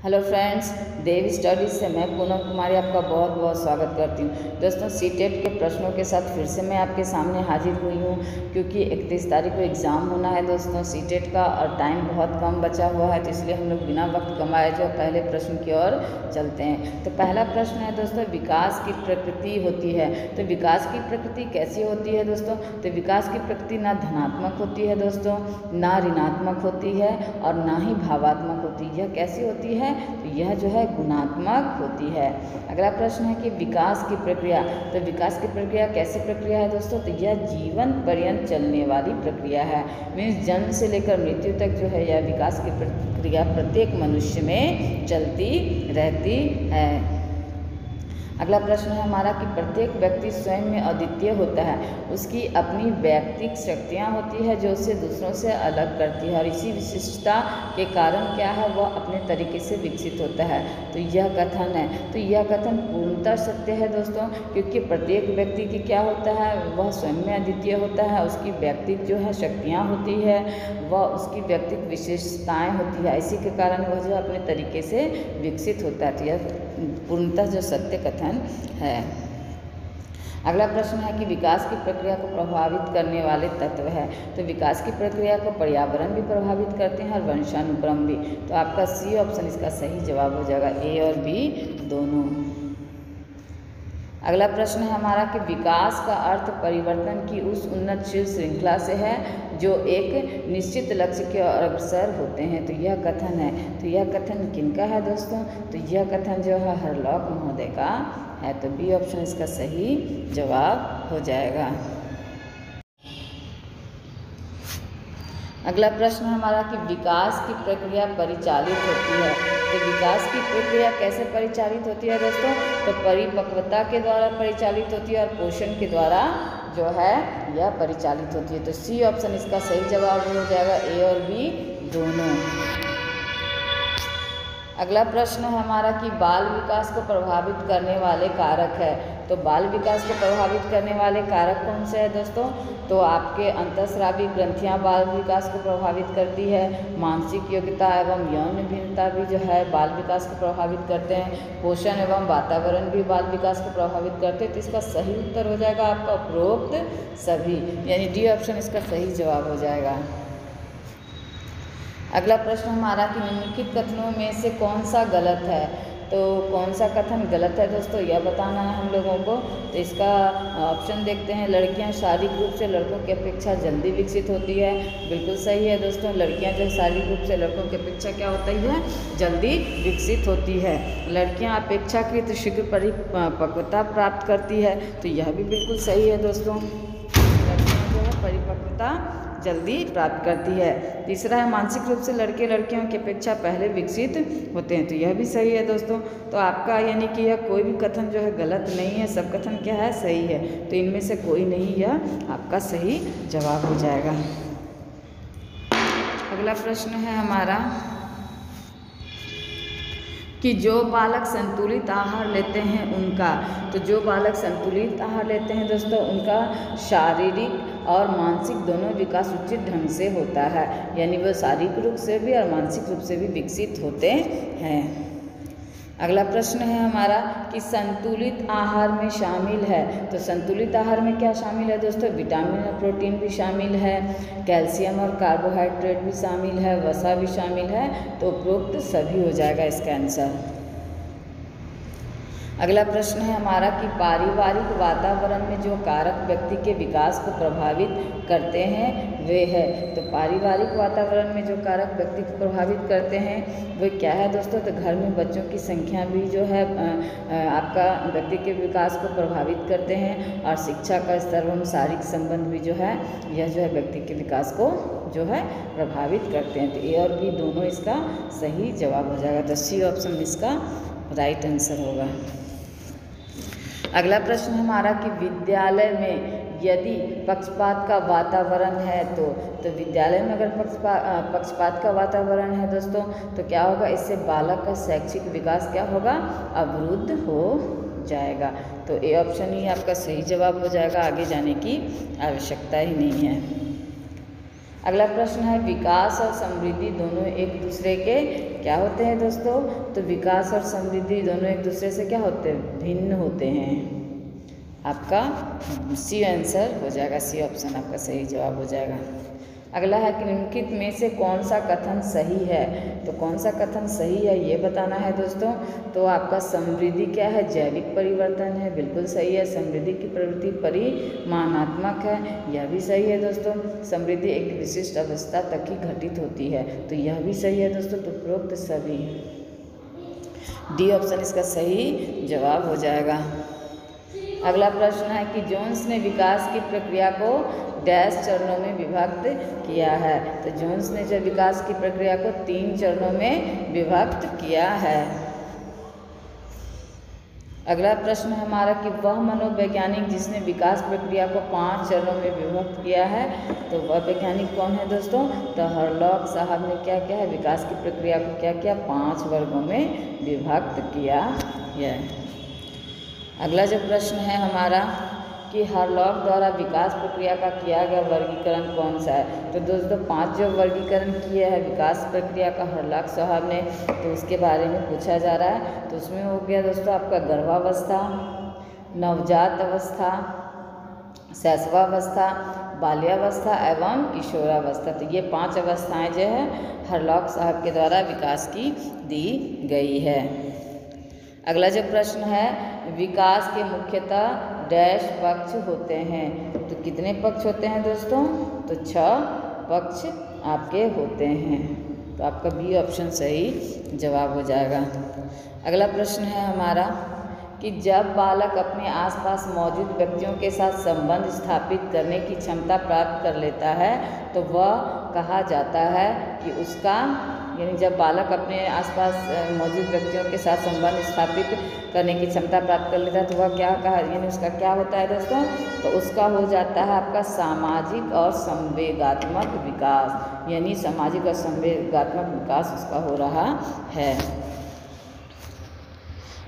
Hello friends, देव studies से मैं पूनम कुमारी आपका बहुत बहुत स्वागत करती हूँ। दोस्तों, सीटेट के प्रश्नों के साथ फिर से मैं आपके सामने हाजिर हुई हूँ, क्योंकि 31 तारीख को एग्ज़ाम होना है दोस्तों सीटेट का, और टाइम बहुत कम बचा हुआ है, तो इसलिए हम लोग बिना वक्त गंवाए जो पहले प्रश्न की ओर चलते हैं। तो पहला प्रश्न है दोस्तों, विकास की प्रकृति होती है। तो विकास की प्रकृति कैसी होती है दोस्तों? तो विकास की प्रकृति ना धनात्मक होती है दोस्तों, ना ऋणात्मक होती है, और ना ही भावात्मक होती है। यह कैसी होती है? तो यह जो है गुणात्मक होती है। अगला प्रश्न है कि विकास की प्रक्रिया। तो विकास की प्रक्रिया कैसी प्रक्रिया है दोस्तों? तो यह जीवन पर्यंत चलने वाली प्रक्रिया है। मीन्स जन्म से लेकर मृत्यु तक जो है यह विकास की प्रक्रिया प्रत्येक मनुष्य में चलती रहती है। अगला प्रश्न है हमारा कि प्रत्येक व्यक्ति स्वयं में अद्वितीय होता है। उसकी अपनी व्यक्तिगत शक्तियाँ होती है जो उसे दूसरों से अलग करती है, और इसी विशिष्टता के कारण क्या है, वह अपने तरीके से विकसित होता है। तो यह कथन है, तो यह कथन पूर्णतः सत्य है दोस्तों, क्योंकि प्रत्येक व्यक्ति की क्या होता है, वह स्वयं में अद्वितीय होता है। उसकी व्यक्तिगत जो है शक्तियाँ होती है, वह उसकी व्यक्तिगत विशेषताएँ होती है, इसी के कारण वह जो अपने तरीके से विकसित होता है। तो यह पूर्णतः जो सत्य कथन है। अगला प्रश्न है कि विकास की प्रक्रिया को प्रभावित करने वाले तत्व है। तो विकास की प्रक्रिया को पर्यावरण भी प्रभावित करते हैं और वंशानुक्रम भी। तो आपका सी ऑप्शन इसका सही जवाब हो जाएगा, ए और बी दोनों। अगला प्रश्न है हमारा कि विकास का अर्थ परिवर्तन की उस उन्नतशील श्रृंखला से है जो एक निश्चित लक्ष्य के अग्रसर होते हैं। तो यह कथन है, तो यह कथन किनका है दोस्तों? तो यह कथन जो है हरलॉक महोदय का है। तो बी ऑप्शन इसका सही जवाब हो जाएगा। अगला प्रश्न हमारा कि विकास की प्रक्रिया परिचालित होती है। तो विकास की प्रक्रिया कैसे परिचालित होती है दोस्तों? तो परिपक्वता के द्वारा परिचालित होती है और पोषण के द्वारा जो है यह परिचालित होती है। तो सी ऑप्शन इसका सही जवाब हो जाएगा, ए और बी दोनों। अगला प्रश्न है हमारा कि बाल विकास को प्रभावित करने वाले कारक है। तो बाल विकास को प्रभावित करने वाले कारक कौन से हैं दोस्तों? तो आपके अंतःस्रावी ग्रंथियां बाल विकास को प्रभावित करती है। मानसिक योग्यता एवं यौन भिन्नता भी जो है बाल विकास को प्रभावित करते हैं। पोषण एवं वातावरण भी बाल विकास को प्रभावित करते हैं। तो इसका सही उत्तर हो जाएगा आपका उपरोक्त सभी, यानी डी ऑप्शन इसका सही जवाब हो जाएगा। अगला प्रश्न हमारा कि निम्नलिखित कथनों में से कौन सा गलत है। तो कौन सा कथन गलत है दोस्तों, यह बताना है हम लोगों को। तो इसका ऑप्शन देखते हैं, लड़कियां शारीरिक रूप से लड़कों की अपेक्षा जल्दी विकसित होती है। बिल्कुल सही है दोस्तों, लड़कियां जो शारीरिक रूप से लड़कों की अपेक्षा क्या होती है, जल्दी विकसित होती है। लड़कियां अपेक्षाकृत शीघ्र परिपक्वता प्राप्त करती है। तो यह भी बिल्कुल सही है दोस्तों, लड़कियां जो है परिपक्वता जल्दी प्राप्त करती है। तीसरा है मानसिक रूप से लड़के लड़कियों की अपेक्षा पहले विकसित होते हैं। तो यह भी सही है दोस्तों। तो आपका यानी कि यह कोई भी कथन जो है गलत नहीं है, सब कथन क्या है, सही है। तो इनमें से कोई नहीं, यह आपका सही जवाब हो जाएगा। अगला प्रश्न है हमारा कि जो बालक संतुलित आहार लेते हैं उनका, तो जो बालक संतुलित आहार लेते हैं दोस्तों उनका शारीरिक और मानसिक दोनों विकास उचित ढंग से होता है, यानी वो शारीरिक रूप से भी और मानसिक रूप से भी विकसित होते हैं। अगला प्रश्न है हमारा कि संतुलित आहार में शामिल है। तो संतुलित आहार में क्या शामिल है दोस्तों? विटामिन और प्रोटीन भी शामिल है, कैल्शियम और कार्बोहाइड्रेट भी शामिल है, वसा भी शामिल है। तो उपरोक्त सभी हो जाएगा इसका आंसर। अगला प्रश्न है हमारा कि पारिवारिक वातावरण में जो कारक व्यक्ति के विकास को प्रभावित करते हैं वे है। तो पारिवारिक वातावरण में जो कारक व्यक्ति को प्रभावित करते हैं वो क्या है दोस्तों? तो घर में बच्चों की संख्या भी जो है आपका व्यक्ति के विकास को प्रभावित करते हैं, और शिक्षा का स्तर एवं शारीरिक संबंध भी जो है यह जो है व्यक्ति के विकास को जो है प्रभावित करते हैं। तो ए और बी दोनों इसका सही जवाब हो जाएगा। तो सी ऑप्शन इसका राइट आंसर होगा। अगला प्रश्न हमारा कि विद्यालय में यदि पक्षपात का वातावरण है तो विद्यालय में अगर पक्षपात का वातावरण है दोस्तों तो क्या होगा, इससे बालक का शैक्षिक विकास क्या होगा, अवरुद्ध हो जाएगा। तो ए ऑप्शन ही आपका सही जवाब हो जाएगा, आगे जाने की आवश्यकता ही नहीं है। अगला प्रश्न है विकास और समृद्धि दोनों एक दूसरे के क्या होते हैं दोस्तों? तो विकास और समृद्धि दोनों एक दूसरे से क्या होते हैं? भिन्न होते हैं। आपका सी आंसर हो जाएगा, सी ऑप्शन आपका सही जवाब हो जाएगा। अगला है कि निम्नलिखित में से कौन सा कथन सही है? तो कौन सा कथन सही है ये बताना है दोस्तों। तो आपका समृद्धि क्या है? जैविक परिवर्तन है, बिल्कुल सही है। समृद्धि की प्रवृत्ति परिमाणात्मक है, यह भी सही है दोस्तों। समृद्धि एक विशिष्ट अवस्था तक ही घटित होती है, तो यह भी सही है दोस्तों। तो उपरोक्त सभी, डी ऑप्शन इसका सही जवाब हो जाएगा। अगला प्रश्न है कि जोन्स ने विकास की प्रक्रिया को डैश चरणों में विभक्त किया है। तो जोन्स ने जो विकास की प्रक्रिया को 3 चरणों में विभक्त किया है। अगला प्रश्न है हमारा कि वह मनोवैज्ञानिक जिसने विकास प्रक्रिया को 5 चरणों में विभक्त किया है, तो वह वैज्ञानिक कौन है दोस्तों? तो हरलॉक साहब ने क्या किया है? विकास की प्रक्रिया को क्या किया? 5 वर्गों में विभक्त किया है। अगला जो प्रश्न है हमारा कि हरलॉक द्वारा विकास प्रक्रिया का किया गया वर्गीकरण कौन सा है? तो दोस्तों 5 जो वर्गीकरण किए हैं विकास प्रक्रिया का हरलॉक साहब ने, तो उसके बारे में पूछा जा रहा है। तो उसमें हो गया दोस्तों आपका गर्भावस्था, नवजात अवस्था, शैशवावस्था, बाल्यावस्था एवं किशोरावस्था। तो ये 5 अवस्थाएं जो है हरलॉक साहब के द्वारा विकास की दी गई है। अगला जो प्रश्न है विकास के मुख्यतः डैश पक्ष होते हैं। तो कितने पक्ष होते हैं दोस्तों? तो 6 पक्ष आपके होते हैं। तो आपका बी ऑप्शन सही जवाब हो जाएगा। अगला प्रश्न है हमारा कि जब बालक अपने आसपास मौजूद व्यक्तियों के साथ संबंध स्थापित करने की क्षमता प्राप्त कर लेता है, तो वह कहा जाता है कि उसका, यानी जब बालक अपने आसपास मौजूद व्यक्तियों के साथ संबंध स्थापित करने की क्षमता प्राप्त कर लेता है, तो वह क्या कहा, यानी उसका क्या होता है दोस्तों? तो उसका हो जाता है आपका सामाजिक और संवेगात्मक विकास, यानी सामाजिक और संवेगात्मक विकास उसका हो रहा है।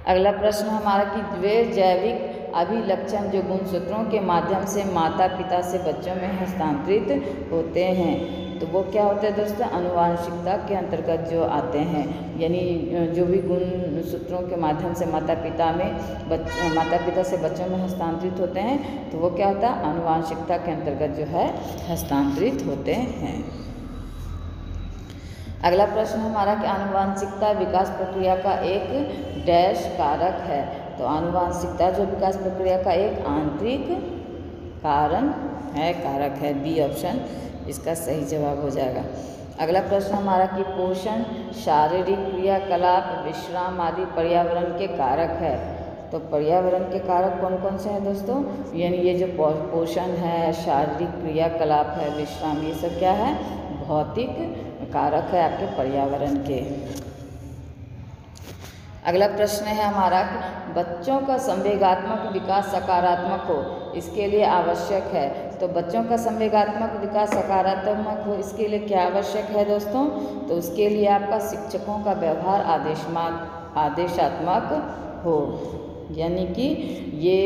अगला प्रश्न हमारा कि वे जैविक अभिलक्षण जो गुणसूत्रों के माध्यम से माता पिता से बच्चों में हस्तांतरित होते हैं, तो वो क्या होते हैं दोस्तों? आनुवांशिकता के अंतर्गत जो आते हैं, यानी जो भी गुण सूत्रों के माध्यम से माता पिता से बच्चों में हस्तांतरित होते हैं, तो वो क्या होता है? आनुवांशिकता के अंतर्गत जो है हस्तांतरित होते हैं। अगला प्रश्न हमारा कि आनुवांशिकता विकास प्रक्रिया का एक डैश कारक है। तो आनुवांशिकता जो विकास प्रक्रिया का एक आंतरिक कारण है, कारक है। बी ऑप्शन इसका सही जवाब हो जाएगा। अगला प्रश्न हमारा कि पोषण, शारीरिक क्रियाकलाप, विश्राम आदि पर्यावरण के कारक है। तो पर्यावरण के कारक कौन कौन से हैं दोस्तों? यानी ये जो पोषण है, शारीरिक क्रियाकलाप है, विश्राम, ये सब क्या है? भौतिक कारक है आपके पर्यावरण के। अगला प्रश्न है हमारा बच्चों का संवेगात्मक विकास सकारात्मक हो, इसके लिए आवश्यक है। तो बच्चों का संवेगात्मक विकास सकारात्मक हो, इसके लिए क्या आवश्यक है दोस्तों? तो उसके लिए आपका शिक्षकों का व्यवहार आदेशात्मक हो, यानी कि ये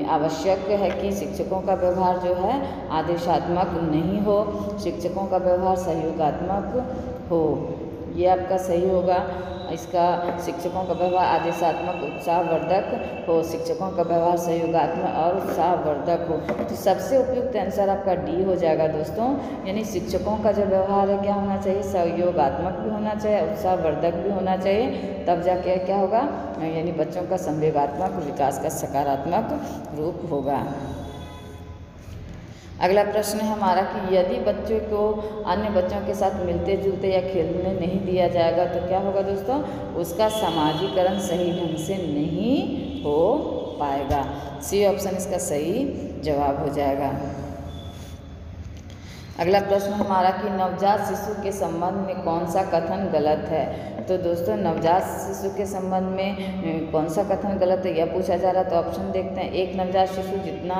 आवश्यक है कि शिक्षकों का व्यवहार जो है आदेशात्मक नहीं हो, शिक्षकों का व्यवहार सहयोगात्मक हो। ये आपका सही होगा। इसका शिक्षकों का व्यवहार आदेशात्मक उत्साहवर्धक हो, शिक्षकों का व्यवहार सहयोगात्मक और उत्साहवर्धक हो। तो सबसे उपयुक्त आंसर आपका डी हो जाएगा दोस्तों। यानी शिक्षकों का जो व्यवहार है क्या होना चाहिए? सहयोगात्मक भी होना चाहिए, उत्साहवर्धक भी होना चाहिए, तब जाके क्या होगा? यानी बच्चों का संवेगात्मक विकास का सकारात्मक रूप होगा। अगला प्रश्न है हमारा कि यदि बच्चों को अन्य बच्चों के साथ मिलते जुलते या खेलने नहीं दिया जाएगा, तो क्या होगा दोस्तों? उसका समाजीकरण सही ढंग से नहीं हो पाएगा। सी ऑप्शन इसका सही जवाब हो जाएगा। अगला प्रश्न हमारा कि नवजात शिशु के संबंध में कौन सा कथन गलत है। तो दोस्तों नवजात शिशु के संबंध में कौन सा कथन गलत है यह पूछा जा रहा है। तो ऑप्शन देखते हैं। एक, नवजात शिशु जितना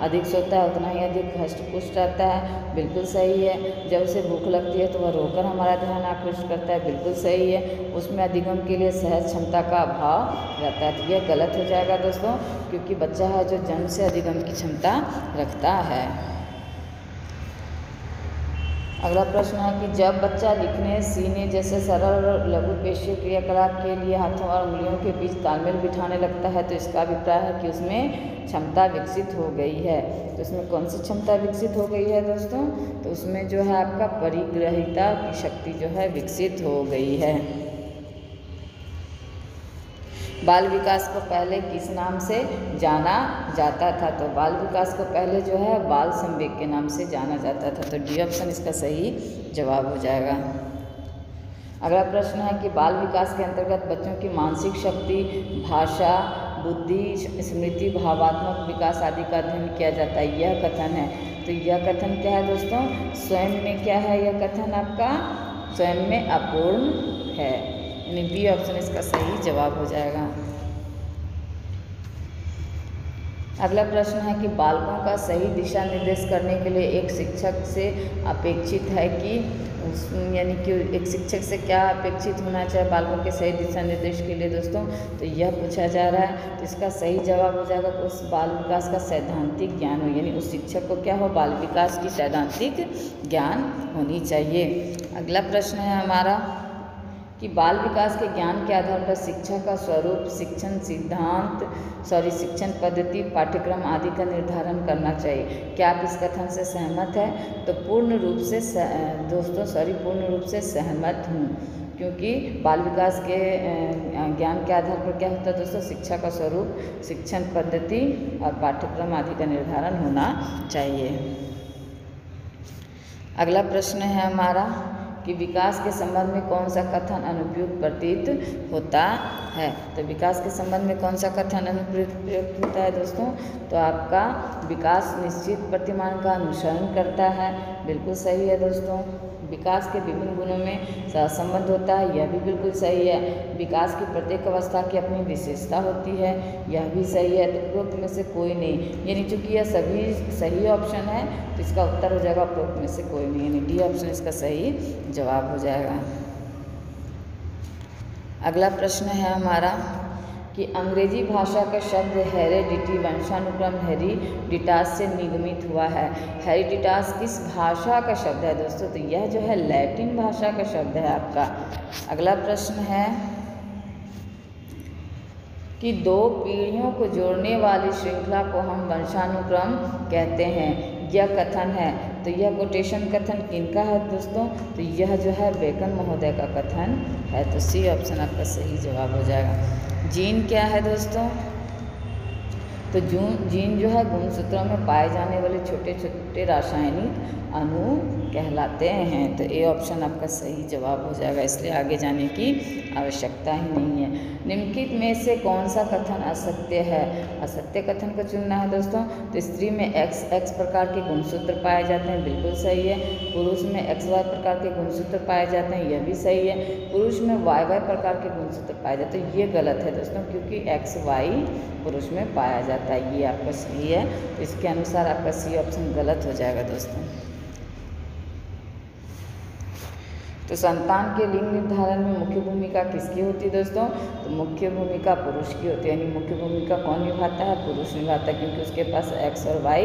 अधिक सोता है उतना ही अधिक हष्ट-पुष्ट रहता है, बिल्कुल सही है। जब उसे भूख लगती है तो वह रोकर हमारा ध्यान आकृष्ट करता है, बिल्कुल सही है। उसमें अधिगम के लिए सहज क्षमता का अभाव रहता है, तो यह गलत हो जाएगा दोस्तों, क्योंकि बच्चा है जो जन्म से अधिगम की क्षमता रखता है। अगला प्रश्न है कि जब बच्चा लिखने, सीने जैसे सरल और लघु पेशीय क्रियाकलाप के लिए हाथों और उंगलियों के बीच तालमेल बिठाने लगता है तो इसका अभिप्राय है कि उसमें क्षमता विकसित हो गई है। तो इसमें कौन सी क्षमता विकसित हो गई है दोस्तों? तो उसमें जो है आपका परिग्रहिता की शक्ति जो है विकसित हो गई है। बाल विकास को पहले किस नाम से जाना जाता था? तो बाल विकास को पहले जो है बाल संवेग के नाम से जाना जाता था। तो डी ऑप्शन इसका सही जवाब हो जाएगा। अगला प्रश्न है कि बाल विकास के अंतर्गत बच्चों की मानसिक शक्ति, भाषा, बुद्धि, स्मृति, भावात्मक विकास आदि का अध्ययन किया जाता है, यह कथन है। तो यह कथन क्या है दोस्तों? स्वयं में क्या है यह कथन आपका? स्वयं में अपूर्ण है, यानी बी ऑप्शन इसका सही जवाब हो जाएगा। अगला प्रश्न है कि बालकों का सही दिशा निर्देश करने के लिए एक शिक्षक से अपेक्षित है कि यानी कि एक शिक्षक से क्या अपेक्षित होना चाहिए बालकों के सही दिशा निर्देश के लिए दोस्तों? तो यह पूछा जा रहा है। तो इसका सही जवाब हो जाएगा कि उस बाल विकास का सैद्धांतिक ज्ञान हो, यानी उस शिक्षक को क्या हो? बाल विकास की सैद्धांतिक ज्ञान होनी चाहिए। अगला प्रश्न है हमारा कि बाल विकास के ज्ञान के आधार पर शिक्षा का स्वरूप, शिक्षण सिद्धांत, शिक्षण पद्धति, पाठ्यक्रम आदि का निर्धारण करना चाहिए। क्या आप इस कथन से सहमत हैं? तो पूर्ण रूप से पूर्ण रूप से सहमत हूँ, क्योंकि बाल विकास के ज्ञान के आधार पर क्या होता है दोस्तों? शिक्षा का स्वरूप, शिक्षण पद्धति और पाठ्यक्रम आदि का निर्धारण होना चाहिए। अगला प्रश्न है हमारा कि विकास के संबंध में कौन सा कथन अनुपयुक्त प्रतीत होता है? तो विकास के संबंध में कौन सा कथन अनुपयुक्त होता है दोस्तों? तो आपका विकास निश्चित प्रतिमान का अनुसरण करता है, बिल्कुल सही है दोस्तों। विकास के विभिन्न गुणों में सहसंबंध होता है, यह भी बिल्कुल सही है। विकास की प्रत्येक अवस्था की अपनी विशेषता होती है, यह भी सही है। तो उपरोक्त में से कोई नहीं, यानी चूंकि यह सभी सही ऑप्शन है तो इसका उत्तर हो जाएगा उपरोक्त में से कोई नहीं, यानी डी ऑप्शन इसका सही जवाब हो जाएगा। अगला प्रश्न है हमारा कि अंग्रेजी भाषा का शब्द हेरेडिटी वंशानुक्रम हेरिडिटास से निगमित हुआ है। हेरिडिटास किस भाषा का शब्द है दोस्तों? तो यह जो है लैटिन भाषा का शब्द है आपका। अगला प्रश्न है कि दो पीढ़ियों को जोड़ने वाली श्रृंखला को हम वंशानुक्रम कहते हैं, यह कथन है। तो यह कोटेशन कथन किनका है दोस्तों? तो यह जो है बेकन महोदय का कथन है। तो सी ऑप्शन आपका सही जवाब हो जाएगा। जीन क्या है दोस्तों? तो जीन जो है गुणसूत्रों में पाए जाने वाले छोटे छोटे रासायनिक अणु कहलाते हैं। तो ए ऑप्शन आपका सही जवाब हो जाएगा, इसलिए आगे जाने की आवश्यकता ही नहीं है। निम्नलिखित में से कौन सा कथन असत्य है? असत्य कथन को चुनना है दोस्तों। तो स्त्री में एक्स प्रकार के गुणसूत्र पाए जाते हैं, बिल्कुल सही है। पुरुष में XY प्रकार के गुणसूत्र पाए जाते हैं, यह भी सही है। पुरुष में YY प्रकार के गुणसूत्र पाए जाते हैं, ये गलत है दोस्तों, क्योंकि XY पुरुष में पाया जाता है, ये आपका सही है। तो इसके अनुसार आपका सी ऑप्शन गलत हो जाएगा दोस्तों। तो संतान के लिंग निर्धारण में मुख्य भूमिका किसकी होती है दोस्तों? तो मुख्य भूमिका पुरुष की होती है, यानी मुख्य भूमिका कौन निभाता है? पुरुष निभाता है, क्योंकि उसके पास X और Y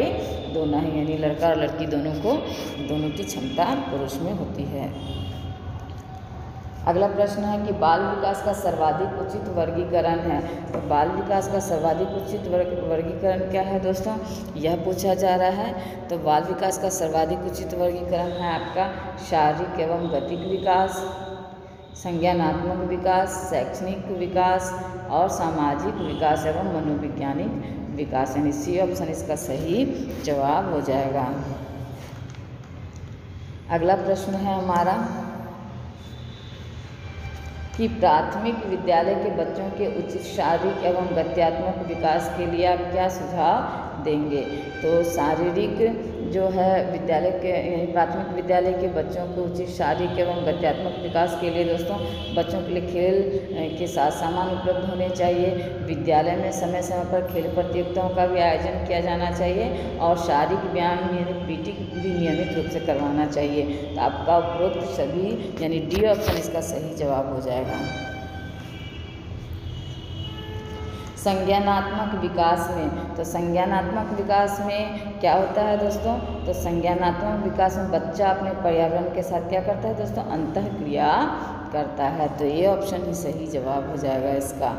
दोनों हैं, यानी लड़का और लड़की दोनों की क्षमता पुरुष में होती है। अगला प्रश्न है कि बाल विकास का सर्वाधिक उचित वर्गीकरण है। तो बाल विकास का सर्वाधिक उचित वर्गीकरण क्या है दोस्तों? यह पूछा जा रहा है। तो बाल विकास का सर्वाधिक उचित वर्गीकरण है आपका शारीरिक एवं गतिक विकास, संज्ञानात्मक विकास, शैक्षणिक विकास और सामाजिक विकास एवं मनोवैज्ञानिक विकास, यानी सी ऑप्शन इसका सही जवाब हो जाएगा। अगला प्रश्न है हमारा कि प्राथमिक विद्यालय के बच्चों के उचित शारीरिक एवं गत्यात्मक विकास के लिए आप क्या सुझाव देंगे? तो शारीरिक जो है विद्यालय के प्राथमिक विद्यालय के बच्चों को उचित शारीरिक एवं गत्यात्मक विकास के लिए दोस्तों बच्चों के लिए खेल के साथ सामान उपलब्ध होने चाहिए। विद्यालय में समय समय पर खेल प्रतियोगिताओं का भी आयोजन किया जाना चाहिए और शारीरिक व्यायाम PT भी नियमित रूप से करवाना चाहिए। तो आपका उपरोक्त सभी यानी डी ऑप्शन इसका सही जवाब हो जाएगा। संज्ञानात्मक विकास में। तो संज्ञानात्मक विकास में क्या होता है दोस्तों? तो संज्ञानात्मक विकास में बच्चा अपने पर्यावरण के साथ क्या करता है दोस्तों? अंतःक्रिया करता है। तो ये ऑप्शन ही सही जवाब हो जाएगा इसका।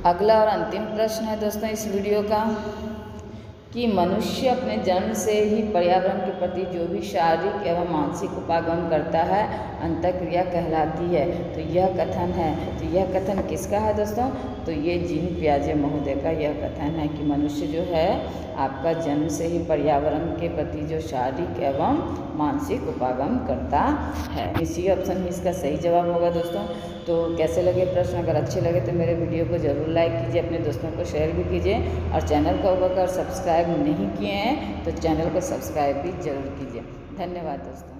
अगला और अंतिम प्रश्न है दोस्तों इस वीडियो का कि मनुष्य अपने जन्म से ही पर्यावरण के प्रति जो भी शारीरिक एवं मानसिक उपागम करता है अंतःक्रिया कहलाती है। तो यह कथन है, तो यह कथन किसका है दोस्तों? तो ये जीन पियाजे महोदय का यह कथन है कि मनुष्य जो है आपका जन्म से ही पर्यावरण के प्रति जो शारीरिक एवं मानसिक उपागम करता है। इसी ऑप्शन ही इसका सही जवाब होगा दोस्तों। तो कैसे लगे प्रश्न? अगर अच्छे लगे तो मेरे वीडियो को ज़रूर लाइक कीजिए, अपने दोस्तों को शेयर भी कीजिए और चैनल को अगर सब्सक्राइब नहीं किए हैं तो चैनल को सब्सक्राइब भी जरूर कीजिए। धन्यवाद दोस्तों।